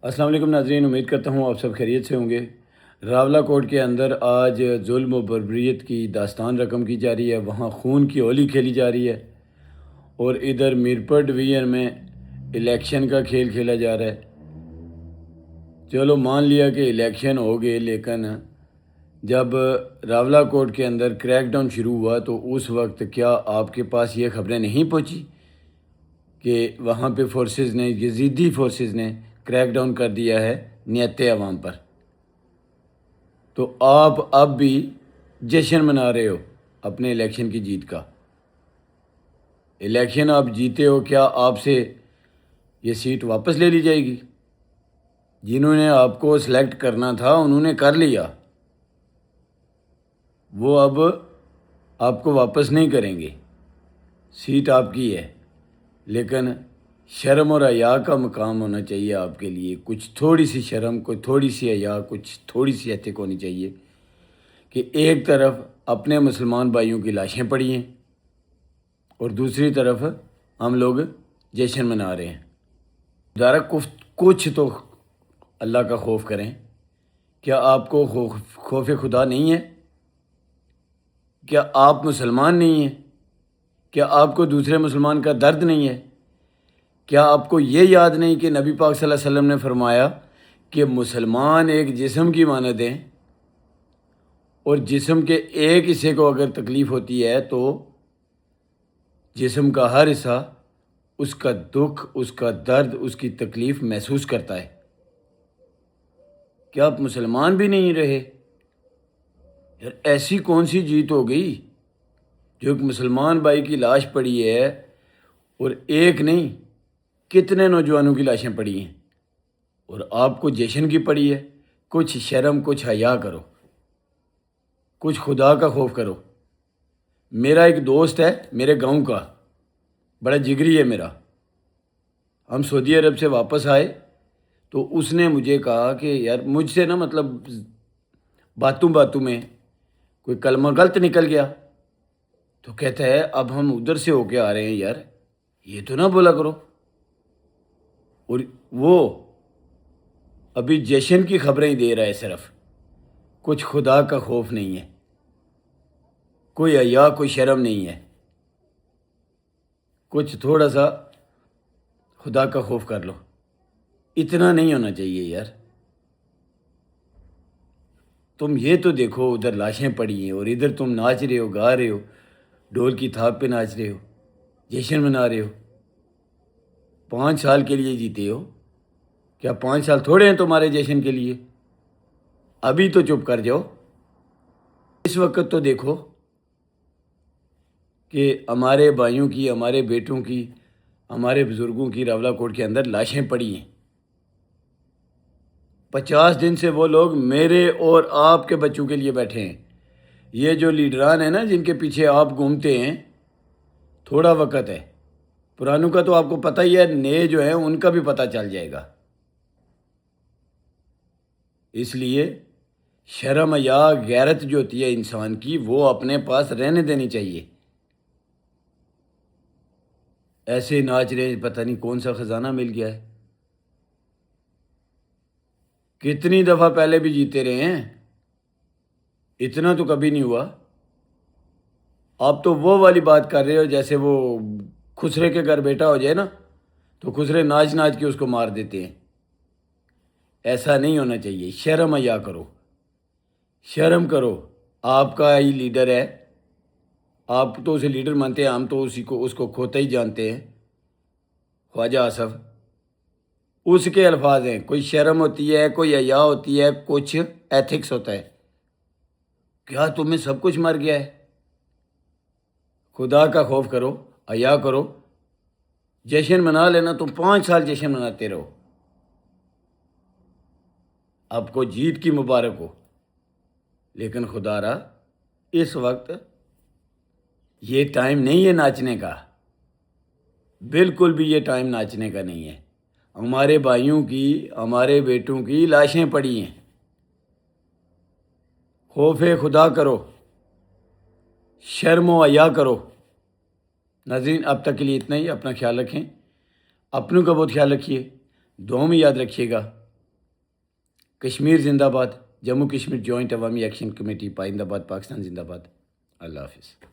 السلام علیکم ناظرین، امید کرتا ہوں آپ سب خیریت سے ہوں گے۔ راولہ کوٹ کے اندر آج ظلم و بربریت کی داستان رقم کی جا رہی ہے، وہاں خون کی ہولی کھیلی جا رہی ہے، اور ادھر میرپور ڈویژن میں الیکشن کا کھیل کھیلا جا رہا ہے۔ چلو مان لیا کہ الیکشن ہو گئے، لیکن جب راولہ کوٹ کے اندر کریک ڈاؤن شروع ہوا تو اس وقت کیا آپ کے پاس یہ خبریں نہیں پہنچی کہ وہاں پہ فورسز نے، یزیدی فورسز نے کریک ڈاؤن کر دیا ہے نیت عوام پر؟ تو آپ اب بھی جشن منا رہے ہو اپنے الیکشن کی جیت کا۔ الیکشن آپ جیتے ہو، کیا آپ سے یہ سیٹ واپس لے لی جائے گی؟ جنہوں نے آپ کو سلیکٹ کرنا تھا انہوں نے کر لیا، وہ اب آپ کو واپس نہیں کریں گے، سیٹ آپ کی ہے۔ لیکن شرم اور حیا کا مقام ہونا چاہیے آپ کے لیے، کچھ تھوڑی سی شرم، کوئی تھوڑی سی حیا، کچھ تھوڑی سی ایتھک ہونی چاہیے کہ ایک طرف اپنے مسلمان بھائیوں کی لاشیں پڑی ہیں اور دوسری طرف ہم لوگ جشن منا رہے ہیں۔ ذرا کچھ تو اللہ کا خوف کریں۔ کیا آپ کو خوف خدا نہیں ہے؟ کیا آپ مسلمان نہیں ہیں؟ کیا آپ کو دوسرے مسلمان کا درد نہیں ہے؟ کیا آپ کو یہ یاد نہیں کہ نبی پاک صلی اللہ علیہ وسلم نے فرمایا کہ مسلمان ایک جسم کی مانند ہیں، اور جسم کے ایک حصے کو اگر تکلیف ہوتی ہے تو جسم کا ہر حصہ اس کا دکھ، اس کا درد، اس کی تکلیف محسوس کرتا ہے۔ کیا آپ مسلمان بھی نہیں رہے؟ یار ایسی کون سی جیت ہو گئی جو ایک مسلمان بھائی کی لاش پڑی ہے، اور ایک نہیں کتنے نوجوانوں کی لاشیں پڑی ہیں، اور آپ کو جشن کی پڑی ہے؟ کچھ شرم، کچھ حیا کرو، کچھ خدا کا خوف کرو۔ میرا ایک دوست ہے میرے گاؤں کا، بڑا جگری ہے میرا، ہم سعودی عرب سے واپس آئے تو اس نے مجھے کہا کہ یار مجھ سے نا مطلب باتوں میں کوئی کلمہ غلط نکل گیا، تو کہتا ہے اب ہم ادھر سے ہو کے آ رہے ہیں، یار یہ تو نہ بولا کرو۔ اور وہ ابھی جشن کی خبریں ہی دے رہا ہے صرف، کچھ خدا کا خوف نہیں ہے، کوئی حیا، کوئی شرم نہیں ہے، کچھ تھوڑا سا خدا کا خوف کر لو۔ اتنا نہیں ہونا چاہیے یار۔ تم یہ تو دیکھو، ادھر لاشیں پڑی ہیں اور ادھر تم ناچ رہے ہو، گا رہے ہو، ڈھول کی تھاپ پہ ناچ رہے ہو، جشن منا رہے ہو۔ 5 سال کے لیے جیتے ہو، کیا 5 سال تھوڑے ہیں تمہارے جشن کے لیے؟ ابھی تو چپ کر جاؤ۔ اس وقت تو دیکھو کہ ہمارے بھائیوں کی، ہمارے بیٹوں کی، ہمارے بزرگوں کی راولہ کوٹ کے اندر لاشیں پڑی ہیں۔ 50 دن سے وہ لوگ میرے اور آپ کے بچوں کے لیے بیٹھے ہیں۔ یہ جو لیڈران ہیں نا جن کے پیچھے آپ گھومتے ہیں، تھوڑا وقت ہے، پرانوں کا تو آپ کو پتہ ہی ہے، نئے جو ہیں ان کا بھی پتہ چل جائے گا۔ اس لیے شرم یا غیرت جو ہوتی ہے انسان کی، وہ اپنے پاس رہنے دینی چاہیے۔ ایسے ناچ رہے، پتہ نہیں کون سا خزانہ مل گیا ہے۔ کتنی دفعہ پہلے بھی جیتے رہے ہیں، اتنا تو کبھی نہیں ہوا۔ آپ تو وہ والی بات کر رہے ہو جیسے وہ خسرے کے گھر بیٹا ہو جائے نا تو خسرے ناچ ناچ کے اس کو مار دیتے ہیں۔ ایسا نہیں ہونا چاہیے۔ شرم حیا کرو، شرم کرو۔ آپ کا ہی لیڈر ہے، آپ تو اسے لیڈر مانتے ہیں، ہم تو اس کو کھوتا ہی جانتے ہیں، خواجہ آصف۔ اس کے الفاظ ہیں، کوئی شرم ہوتی ہے، کوئی حیا ہوتی ہے، کچھ ایتھکس ہوتا ہے۔ کیا تمہیں سب کچھ مر گیا ہے؟ خدا کا خوف کرو، حیا کرو، جشن منا لینا۔ تم 5 سال جشن مناتے رہو، آپ کو جیت کی مبارک ہو، لیکن خدا را اس وقت یہ ٹائم نہیں ہے ناچنے کا، بالکل بھی یہ ٹائم ناچنے کا نہیں ہے۔ ہمارے بھائیوں کی، ہمارے بیٹوں کی لاشیں پڑی ہیں۔ خوف خدا کرو، شرم و حیا کرو۔ ناظرین اب تک کے لیے اتنا ہی۔ اپنا خیال رکھیں، اپنوں کا بہت خیال رکھیے، دعاؤں میں یاد رکھیے گا۔ کشمیر زندہ باد، جموں کشمیر جوائنٹ عوامی ایکشن کمیٹی پائندہ باد پاکستان زندہ باد۔ اللہ حافظ۔